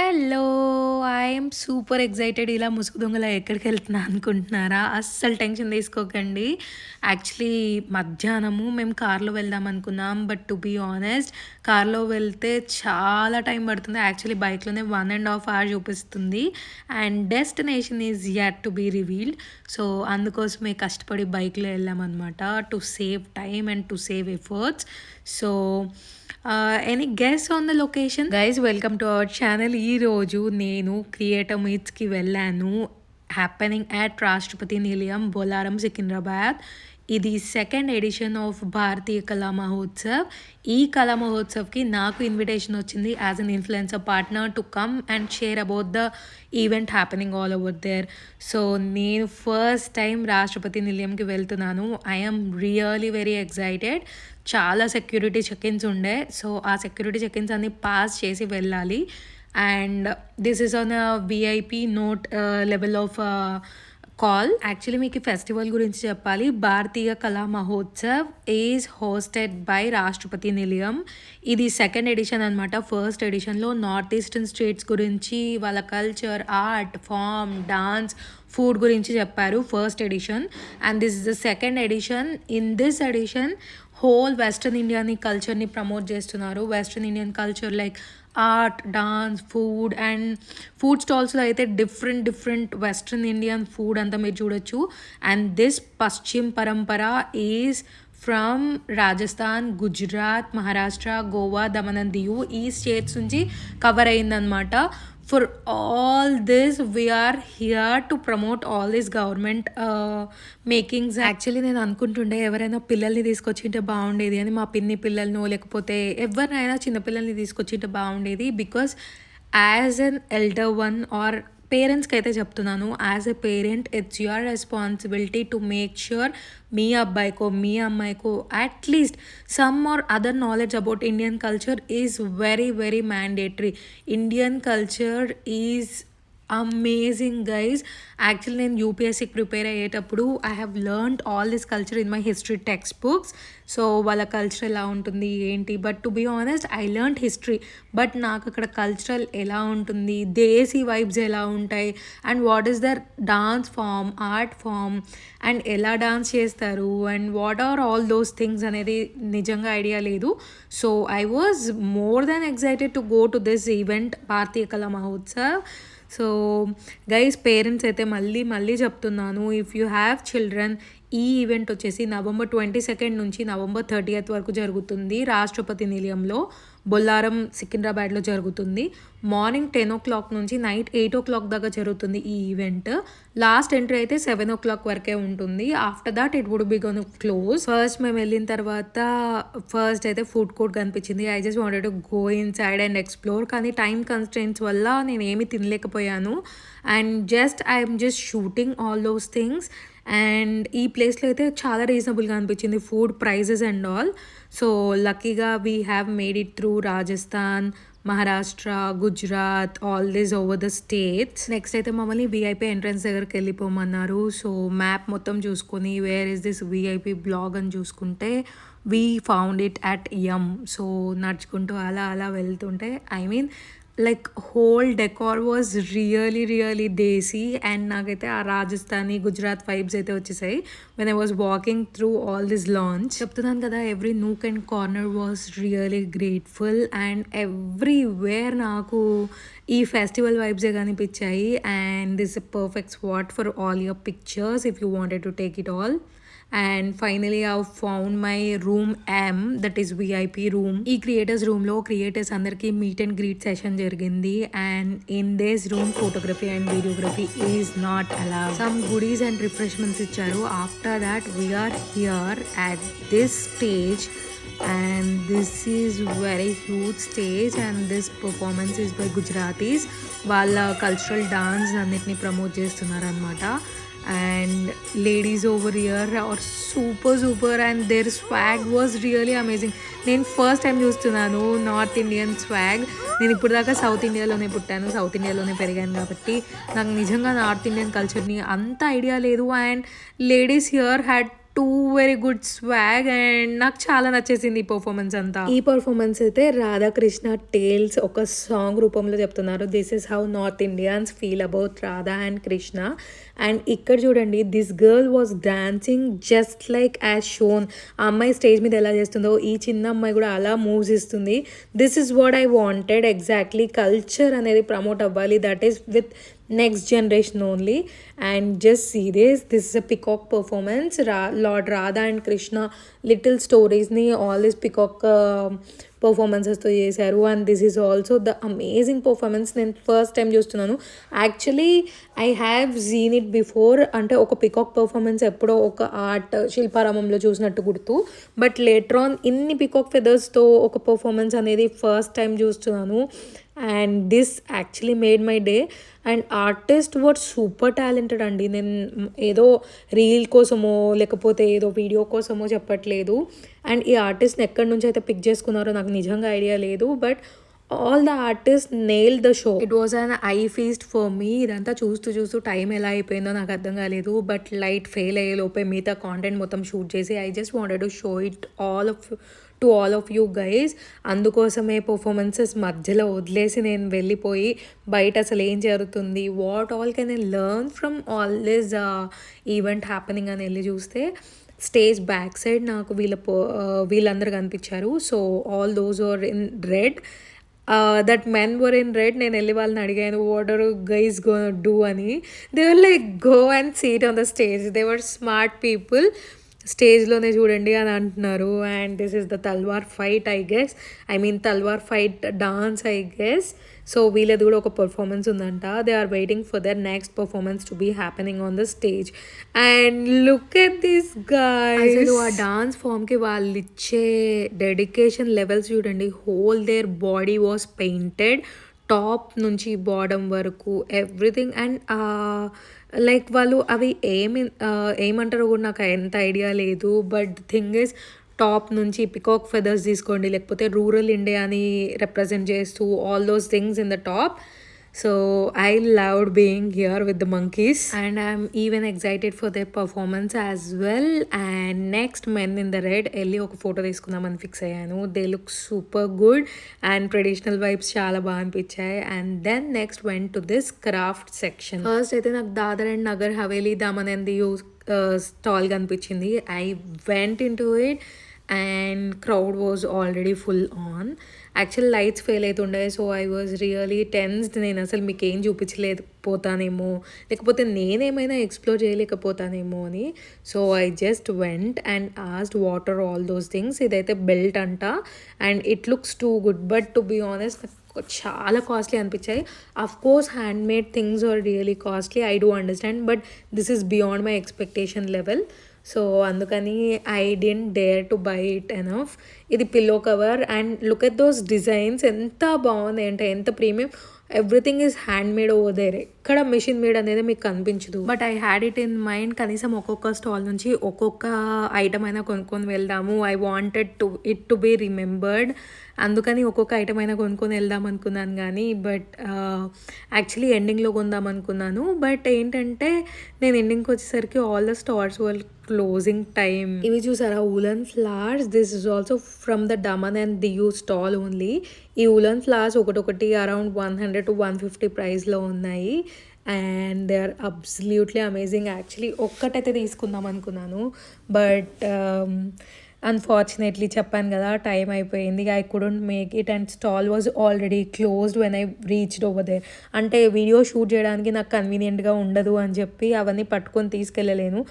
Hello! I'm super excited. ఇలా ముసుగు దొంగలా ఎక్కడికెళ్తున్నా అనుకుంటున్నారా? అస్సలు టెన్షన్ తీసుకోకండి. యాక్చువల్లీ మధ్యాహ్నము మేము కార్‌లో వెళ్దాం అనుకున్నాం. బట్ టు బీ ఆనెస్ట్ కార్‌లో వెళ్తే చాలా టైం పడుతుంది. యాక్చువల్లీ బైక్‌లోనే 1 ½ అవర్ చూపిస్తుంది. And destination is yet to be revealed. So, అందుకోసమే కష్టపడి బైక్‌లో వెళ్ళామనమాట. To save time and to save efforts. So, any guess on the location? Guys welcome to our channel. ఈరోజు నేను క్రియేటర్ మీట్స్‌కి వెళ్ళాను. హ్యాపెనింగ్ అట్ రాష్ట్రపతి నిలయం, బొల్లారం, సికింద్రాబాద్. ఇది సెకండ్ ఎడిషన్ ఆఫ్ భారతీయ కళా మహోత్సవ్. ఈ కళా మహోత్సవ్‌కి నాకు ఇన్విటేషన్ వచ్చింది as an influencer partner to come and share about the event happening all over there. So, నేను ఫస్ట్ టైం రాష్ట్రపతి నిలయంకి వెళ్తున్నాను. I am really very excited. చాలా సెక్యూరిటీ చెక్-ఇన్స్ ఉండే. సో, ఆ సెక్యూరిటీ చెక్-ఇన్స్ అన్నీ పాస్ చేసి వెళ్ళాలి. And this is on VIP note level of call. Actually మీకు ఈ ఫెస్టివల్ గురించి చెప్పాలి. భారతీయ Kala Mahotsav is hosted by Rashtrapati Nilayam. ఇది సెకండ్ ఎడిషన్ అనమాట. ఫస్ట్ ఎడిషన్లో నార్త్ ఈస్టర్న్ స్టేట్స్ గురించి, వాళ్ళ culture, art form, dance, food గురించి చెప్పారు first edition. And this is the second edition. In this edition whole western ఇండియాని కల్చర్ని ప్రమోట్ చేస్తున్నారు. Western Indian culture like art, dance, food and food స్టాల్స్లో అయితే different western Indian food అంతా మీరు చూడొచ్చు. And this Paschim Parampara is from Rajasthan, Gujarat, Maharashtra, Goa, Daman and Diu ఈ states నుంచి కవర్ అయిందనమాట. For all this, we are here to promote all these government makings. Actually నేను అనుకుంటుండే ఎవరైనా పిల్లల్ని తీసుకొచ్చింటే బాగుండేది అని. మా పిన్ని పిల్లలను లేకపోతే ఎవరినైనా చిన్నపిల్లల్ని తీసుకొచ్చింటే బాగుండేది. Because as an elder one or పేరెంట్స్కి అయితే చెప్తున్నాను, as a parent it's your responsibility to make sure మీ అబ్బాయికో మీ అమ్మాయికో at least some or other knowledge about Indian culture is very mandatory. Indian culture is amazing guys. Actually నేను యూపీఎస్సీకి prepare అయ్యేటప్పుడు I have learned all this culture in my history text books. So, వాళ్ళ కల్చర్ ఎలా ఉంటుంది ఏంటి, but to be honest I learned history. But నాకు అక్కడ కల్చరల్ ఎలా ఉంటుంది, దేశీ వైబ్స్ ఎలా ఉంటాయి, and what is their dance form, art form, and ఎలా డాన్స్ చేస్తారు, and what are all those things అనేది నిజంగా ఐడియా లేదు. So, I was more than excited to go to this event Bharatiya Kala Mahotsav. So guys, parents అయితే మళ్ళీ చెప్తున్నాను, if you have children, ఈ event వచ్చేసి November 22 నుంచి November 30 వరకు జరుగుతుంది. రాష్ట్రపతి నిలయంలో, బొల్లారం, సికింద్రాబాద్లో జరుగుతుంది. మార్నింగ్ 10 o'clock నుంచి నైట్ 8 o'clock దాకా జరుగుతుంది ఈ ఈవెంట్. లాస్ట్ ఎంట్రీ అయితే 7 o'clock వరకే ఉంటుంది. After that it would be gone close. First మేము వెళ్ళిన తర్వాత ఫస్ట్ అయితే ఫుడ్ కోర్ట్ కనిపించింది. I just wanted to go inside and explore. కానీ టైం కన్స్ట్రెంట్స్ వల్ల నేను ఏమీ తినలేకపోయాను. And I'm just shooting all those things. And ఈ ప్లేస్లో అయితే చాలా రీజనబుల్గా అనిపించింది food prices and all. So లక్కీగా we have made it through Rajasthan, Maharashtra, Gujarat, all this over the states. Next అయితే మమ్మల్ని వీఐపీ ఎంట్రన్స్ దగ్గరికి వెళ్ళిపోమన్నారు. సో మ్యాప్ మొత్తం చూసుకొని where is this VIP blog అని చూసుకుంటే we found it at um. So నడుచుకుంటూ అలా వెళ్తుంటే like whole decor was really desi. And నాకైతే ఆ రాజస్థానీ, గుజరాత్ వైబ్స్ అయితే వచ్చేసాయి when I was walking through all this launch. చెప్తున్నాను కదా, every nook and corner was really grateful. And everywhere నాకు ఈ ఫెస్టివల్ వైబ్సే కనిపించాయి. And this a perfect spot for all your pictures if you wanted to take it all. And finally I found my room M, that is VIP room. ఈ creators రూమ్లో creators అందరికీ meet and greet session జరిగింది. And in this room photography and videography is not allowed. Some goodies and refreshments ఇచ్చారు. After that we're here at this stage. And this is very huge stage and this performance is by Gujaratis. వాళ్ళ cultural dance అన్నిటిని promote చేస్తున్నారు అనమాట. And ladies over here are super and there swag was really amazing. నేను first time చూస్తున్నాను north Indian swag. నేను ఇప్పుడు దాకా south ఇండియాలోనే పుట్టాను, సౌత్ ఇండియాలోనే పెరిగాను కాబట్టి నాకు నిజంగా నార్త్ ఇండియన్ కల్చర్ని అంత ఐడియా లేదు. And ladies here had two very good swag and నాకు చాలా నచ్చేసింది ఈ పర్ఫార్మెన్స్ అంతా. ఈ పర్ఫార్మెన్స్ అయితే రాధాకృష్ణ టేల్స్ ఒక సాంగ్ రూపంలో చెప్తున్నారు. This is how north Indians feel about Radha and Krishna. And ఇక్కడ చూడండి, this girl was dancing just like as shown. ఆ అమ్మాయి స్టేజ్ మీద ఎలా చేస్తుందో ఈ చిన్న అమ్మాయి కూడా అలా మూవ్స్ ఇస్తుంది. This is what I wanted exactly. Culture అనేది ప్రమోట్ అవ్వాలి, that is with next generation only. And just see this is a peacock performance. Lord Radha and Krishna little stories ni all this peacock performances తో చేశారు. And this is also the amazing performance. నేను first time చూస్తున్నాను. Actually I have seen it before. అంటే ఒక peacock performance ఎప్పుడో ఒక art శిల్పారామంలో చూసినట్టు గుర్తు. బట్ లేటర్ ఆన్ ఇన్ని పికాక్ ఫెదర్స్తో ఒక పర్ఫార్మెన్స్ అనేది ఫస్ట్ టైం చూస్తున్నాను. And this actually made my day. And artist were super talented అండి. నేను ఏదో రీల్ కోసమో లేకపోతే ఏదో వీడియో కోసమో చెప్పట్లేదు. అండ్ ఈ ఆర్టిస్ట్ని ఎక్కడి నుంచి అయితే పిక్ చేసుకున్నారో నాకు నిజంగా ఐడియా లేదు. But all the artist nail the show. It was an I feast for me. ఇదంతా చూస్తూ చూస్తూ టైం ఎలా అయిపోయిందో నాకు అర్థం కాలేదు. బట్ లైట్ ఫెయిల్ అయ్యే లోపే మిగతా కాంటెంట్ మొత్తం షూట్ చేసి I just wanted to show it to all of you guys. అందుకోసమే పర్ఫార్మెన్సెస్ మధ్యలో వదిలేసి నేను వెళ్ళిపోయి బయట అసలు ఏం జరుగుతుంది, what all can I learn from all this event happening అని వెళ్ళి చూస్తే స్టేజ్ బ్యాక్ సైడ్ నాకు వీళ్ళందరూ కనిపించారు. So all those are in red. That men were in red. నేను వెళ్ళి వాళ్ళని అడిగాను, what are guys go do అని. They were like, go and seat on the stage. They were smart people. స్టేజ్లోనే చూడండి అని అంటున్నారు. And this is the talwar fight I guess. Talwar fight dance I guess. So వీళ్ళది కూడా ఒక పర్ఫార్మెన్స్ ఉందంట. They are waiting for their next performance to be happening on the stage. And look at this guys. అసలు ఆ dance ఫామ్కి వాళ్ళు ఇచ్చే dedication levels చూడండి. Whole their body was painted, top నుంచి బాటమ్ వరకు ఎవ్రీథింగ్. అండ్ లైక్ వాళ్ళు అవి ఏమంటారో కూడా నాకు ఎంత ఐడియా లేదు. బట్ థింగ్ ఇస్, టాప్ నుంచి పికాక్ ఫెదర్స్ తీసుకోండి, లేకపోతే రూరల్ ఇండియాని రిప్రజెంట్ చేస్తూ all those things in the top. So I loved being here with the monkeys and I'm even excited for their performance as well. And next, Men in the Red వెళ్ళి ఒక photo తీసుకుందామని fix అయ్యాను. They look super good and traditional vibes చాలా బాగా అనిపించాయి. And then next went to this craft section. First అయితే నాకు Dadra and Nagar Haveli Daman and Diu stall కనిపించింది. I went into it and crowd was already full on. Actual lights fail అవుతుండే. So I was really tensed. నేను అసలు మీకు ఏం చూపించలేకపోతానేమో, లేకపోతే నేనేమైనా ఎక్స్ప్లోర్ చేయలేకపోతానేమో అని. So I just went and asked what are all those things. ఇదైతే బెల్ట్ అంట and it looks too good. But to be honest చాలా కాస్ట్లీ అనిపించాయి. Of course hand made things are really costly, I do understand. But this is beyond my expectation level. So అందుకని I didn't dare to buy it enough. ఇది pillow cover and look at those designs. ఎంత బాగుంది అంటే, ఎంత premium. Everything is hand made over there. ఎక్కడ machine made అనేది మీకు కనిపించదు. But I had it in mind, కనీసం ఒక్కొక్క స్టాల్ నుంచి ఒక్కొక్క ఐటమ్ అయినా కొనుక్కొని వెళ్దాము. I wanted it to be remembered. అందుకని ఒక్కొక్క ఐటమ్ అయినా కొనుక్కొని వెళ్దాం అనుకున్నాను. కానీ బట్ యాక్చువల్లీ ఎండింగ్లో కొందాం అనుకున్నాను. బట్ ఏంటంటే నేను ఎండింగ్కి వచ్చేసరికి all the stalls were closing time. ఇవి చూసారా, woollen flowers. This is also from the Daman and Diu stall only. ఈ వులన్ ఫ్లవర్స్ ఒకటి అరౌండ్ 100 to 150 ప్రైస్లో ఉన్నాయి. And they are absolutely amazing. Actually ఒక్కటైతే తీసుకుందాం అనుకున్నాను. బట్ అన్ఫార్చునేట్లీ చెప్పాను కదా, టైం అయిపోయింది. I couldn't make it and stall was already closed when I reached over there. అంటే వీడియో షూట్ చేయడానికి నాకు కన్వీనియంట్గా ఉండదు అని చెప్పి అవన్నీ పట్టుకొని తీసుకెళ్ళలేను.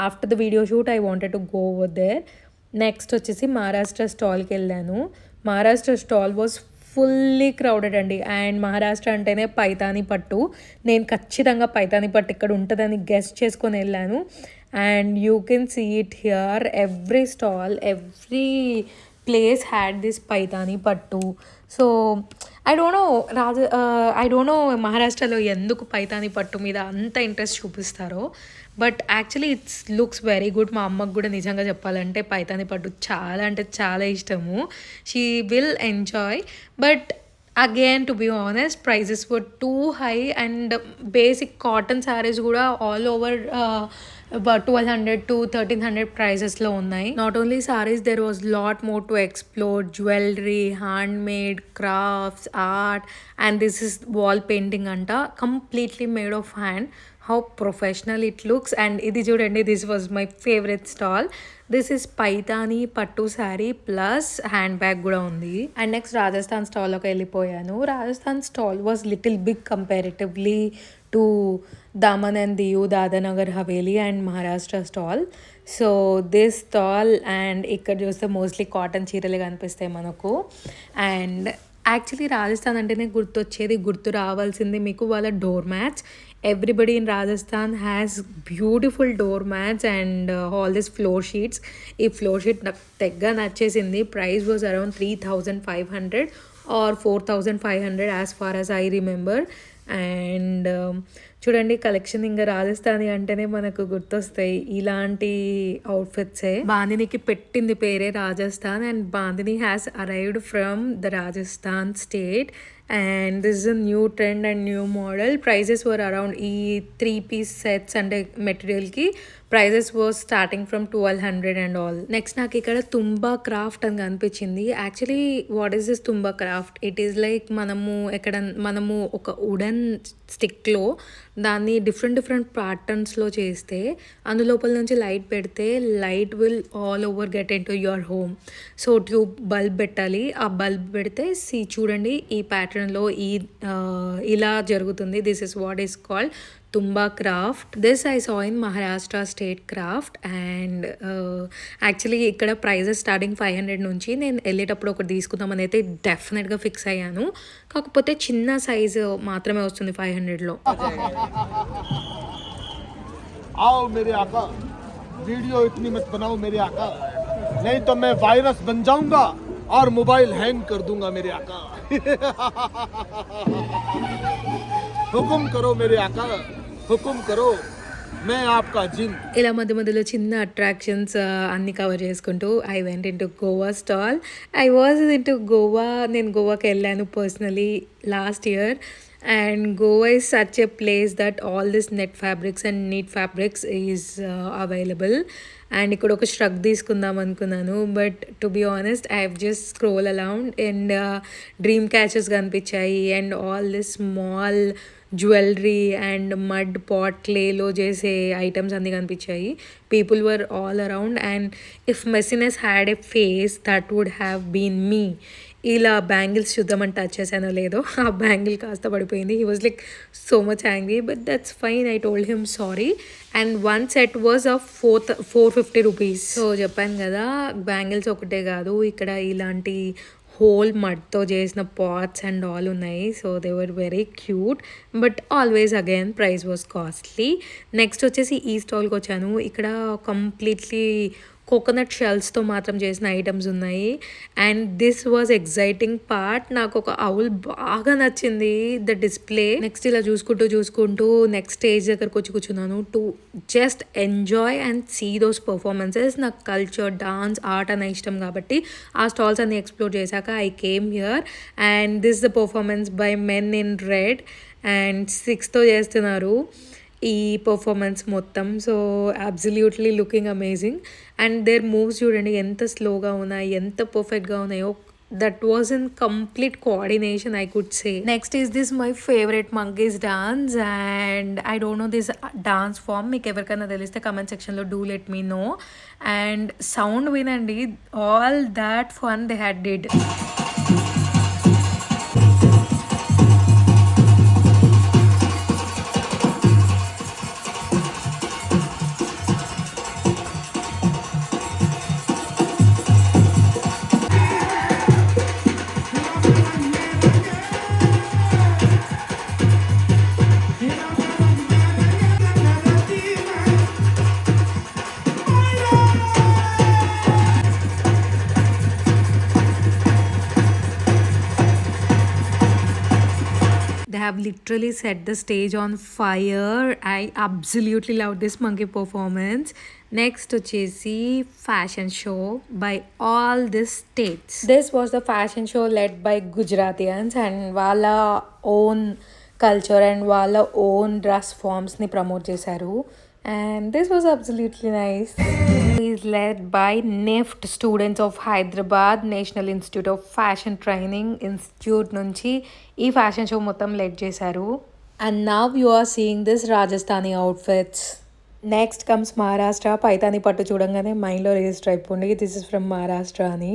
After the video shoot I wanted to go over there. Next వచ్చేసి మహారాష్ట్ర స్టాల్కి వెళ్ళాను. Maharashtra stall was fully crowded అండి. అండ్ మహారాష్ట్ర అంటేనే పైతాని పట్టు. నేను ఖచ్చితంగా పైతాని పట్టు ఇక్కడ ఉంటుందని గెస్ట్ చేసుకొని వెళ్ళాను. And you can see it here. Every stall, every place had this Paithani pattu. So I don't no మహారాష్ట్రలో ఎందుకు పైతాని పట్టు మీద అంత ఇంట్రెస్ట్ చూపిస్తారో. But actually it's looks very good. మా అమ్మకు కూడా నిజంగా చెప్పాలంటే పైతాని పట్టు చాలా అంటే చాలా ఇష్టము. She will enjoy. But again to be honest, prices were too high. And basic cotton saris కూడా ఆల్ ఓవర్ about 1200 to 1300 ప్రైజెస్లో ఉన్నాయి. Not only saris, there was lot more to explore. Jewellery, hand made crafts, art, and this is wall painting అంట, completely made of hand. How professional it looks. And ఇది చూడండి, this was my favourite stall. This is Paithani pattu sari plus hand bag కూడా ఉంది. And next Rajasthan స్టాల్లోకి వెళ్ళిపోయాను. Rajasthan stall was little big comparatively to Daman and దియు, Dadanagar Haveli and Maharashtra stall. So this stall, and ఇక్కడ చూస్తే mostly cotton చీరలు కనిపిస్తాయి మనకు. అండ్ యాక్చువల్లీ రాజస్థాన్ అంటేనే గుర్తు రావాల్సింది మీకు వాళ్ళ door mats. Everybody in Rajasthan has beautiful door mats and all this floor sheets. ఈ ఫ్లోర్ షీట్ నాకు తెగ్గ నచ్చేసింది. Price was around 3500 or 4500 as far as I remember. And చూడండి, కలెక్షన్ ఇంకా రాజస్థానీ అంటేనే మనకు గుర్తొస్తాయి ఇలాంటి అవుట్ఫిట్సే. బాందినికి పెట్టింది పేరే Rajasthan, and Bandhani has arrived from the Rajasthan state. And this is a new trend and new model. Prices were around ఈ 3-piece సెట్స్ అంటే మెటీరియల్కి prices was starting from 1200 and all. Next నాకు ఇక్కడ తుంబా క్రాఫ్ట్ అని కనిపించింది. Actually what is this Tumba craft? It is like మనము ఒక wooden స్టిక్లో దాన్ని డిఫరెంట్ ప్యాటర్న్స్లో చేస్తే అందులోపల నుంచి లైట్ పెడితే light will all over get into your home. So tube bulb పెట్టాలి. ఆ బల్బ్ పెడితే చూడండి ఈ ప్యాటర్న్లో ఇలా జరుగుతుంది. This is what is called Tumba craft. This I saw in Maharashtra state craft. And actually ఇక్కడ ప్రైజెస్ స్టార్టింగ్ 500 నుంచి. నేను వెళ్ళేటప్పుడు ఒకటి తీసుకుందామని అయితే డెఫినెట్గా ఫిక్స్ అయ్యాను. కాకపోతే చిన్న సైజు మాత్రమే వస్తుంది 500లో. आओ मेरे आका, वीडियो इतनी मत बनाओ मेरे आका, नहीं तो मैं वायरस बन जाऊंगा और मोबाइल हैंग कर दूंगा मेरे आका. हुकुम करो मेरे आका, हुकुम करो, मैं आपका जिन. ఇలా మధ్యలో చిన్న అట్రాక్షన్స్ అన్ని కవర్ చేసుకుంటూ I went in to Goa stall. I was in to Goa. నేను గోవాకి వెళ్ళాను personally last year. And Goa is such a place that all this net fabrics and neat fabrics is available. And ఇక్కడ ఒక ష్రగ్ తీసుకుందాం అనుకున్నాను, but to be honest I have just scroll around and dream catchers కనిపించాయి. And all this small jewellery and mud pot క్లేలో చేసే items అన్నీ కనిపించాయి. People were all around. And if messiness had a face that would have been me. ఇలా bangles చూద్దామని touch చేశానో లేదో ఆ బ్యాంగిల్ కాస్త పడిపోయింది. He was like so much angry, but that's fine. I told him sorry. And one set was of 450 rupees. So చెప్పాను కదా, bangles ఒకటే కాదు, ఇక్కడ ఇలాంటి హోల్ మడ్తో చేసిన పాట్స్ అండ్ ఆల్ ఉన్నాయి. So they were very cute, but always again price was costly. Next వచ్చేసి ఈ స్టాల్కి వచ్చాను. ఇక్కడ కంప్లీట్లీ కోకోనట్ షెల్స్తో మాత్రం చేసిన ఐటమ్స్ ఉన్నాయి. And this was exciting part. నాకు ఒక అవుల్ బాగా నచ్చింది, ద డిస్ప్లే. నెక్స్ట్ ఇలా చూసుకుంటూ నెక్స్ట్ స్టేజ్ దగ్గరకు వచ్చి కూర్చున్నాను to just enjoy and see those performances. నాకు కల్చర్, డాన్స్, ఆర్ట్ అనే ఇష్టం కాబట్టి ఆ స్టాల్స్ అన్ని ఎక్స్ప్లోర్ చేశాక I came here. And this the performance by men in red. And 6తో చేస్తున్నారు ఈ పర్ఫార్మెన్స్ మొత్తం. So absolutely looking amazing. And their moves చూడండి ఎంత స్లోగా ఉన్నాయి, ఎంత పర్ఫెక్ట్గా ఉన్నాయో. That was in complete coordination I could say. Next is this my favourite monkeys dance. And I don't know this dance form. మీకు ఎవరికైనా తెలిస్తే కమెంట్ సెక్షన్లో do let me know. And sound వినండి, all that fun they had did. They have literally set the stage on fire. I absolutely love this monkey performance. Next వచ్చేసి fashion show by all the states. This was the fashion show led by Gujaratians and వాళ్ళ own culture and వాళ్ళ own dress ఫామ్స్ని promote చేశారు. and this was absolutely nice. Is led by NIFT students of Hyderabad National Institute of Fashion Training Institute నుంచి ఈ fashion show మొత్తం lead చేశారు. And now you are seeing this Rajasthani outfits. Next comes Maharashtra. Paithani పట్టు చూడంగానే మైండ్లో register అయిపోండి, this is from Maharashtra అని.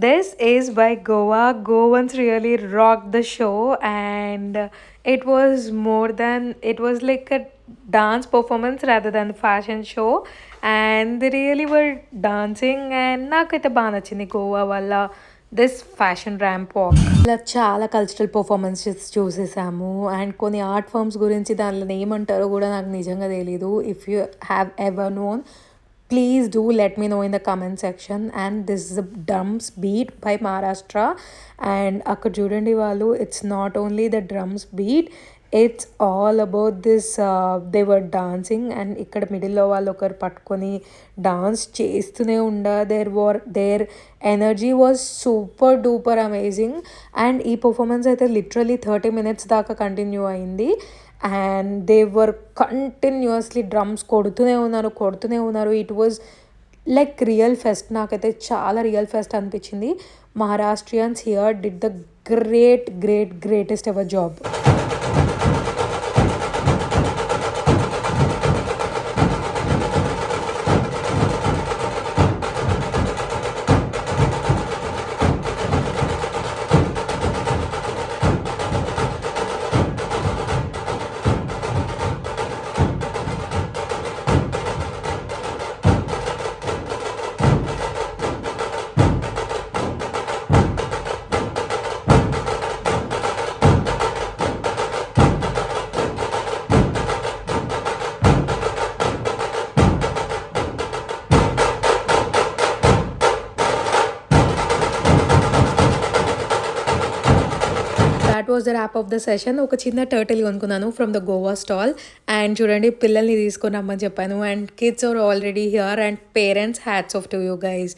This is by Goa. Goans really rocked the show, and it was like a dance performance rather than fashion show, and they really were dancing, and నాకైతే బాగా నచ్చింది గోవా వల్ల this fashion ramp walk. ఇలా చాలా cultural performances చూసేసాము, and కొన్ని art forms గురించి దానిలో ఏమంటారో కూడా నాకు నిజంగా తెలీదు. If you have ever known, please do let me know in the comment section. And this is a drums beat by Maharashtra, and akkada chudandi vallu, it's not only the drums beat, it's all about this they were dancing, and ikkada middle lo vallu okaru pattukoni dance chestune unda. Their energy was super duper amazing, and ee performance aithe literally 30 minutes daaka continue ayindi. And they were continuously drums కొడుతూనే ఉన్నారు. It was like real fest. నాకైతే చాలా real fest అనిపించింది. Maharashtrians here did the greatest ever job. That was the wrap of the session. ఒక చిన్న turtle కొనుక్కున్నాను from the Goa stall, and చూడండి పిల్లల్ని తీసుకొని రమ్మని చెప్పాను, and kids are already here, and parents hats off to you guys.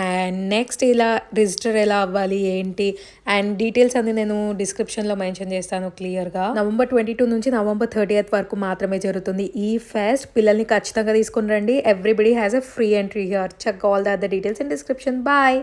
And next ఇలా register ఎలా అవ్వాలి ఏంటి అండ్ డీటెయిల్స్ అన్ని నేను డిస్క్రిప్షన్లో మెన్షన్ చేస్తాను క్లియర్గా. November 22 నుంచి November 30th వరకు మాత్రమే జరుగుతుంది ఈ ఫెస్ట్. పిల్లల్ని ఖచ్చితంగా తీసుకుని రండి. Everybody has a free entry here. Check all the other details in description. Bye.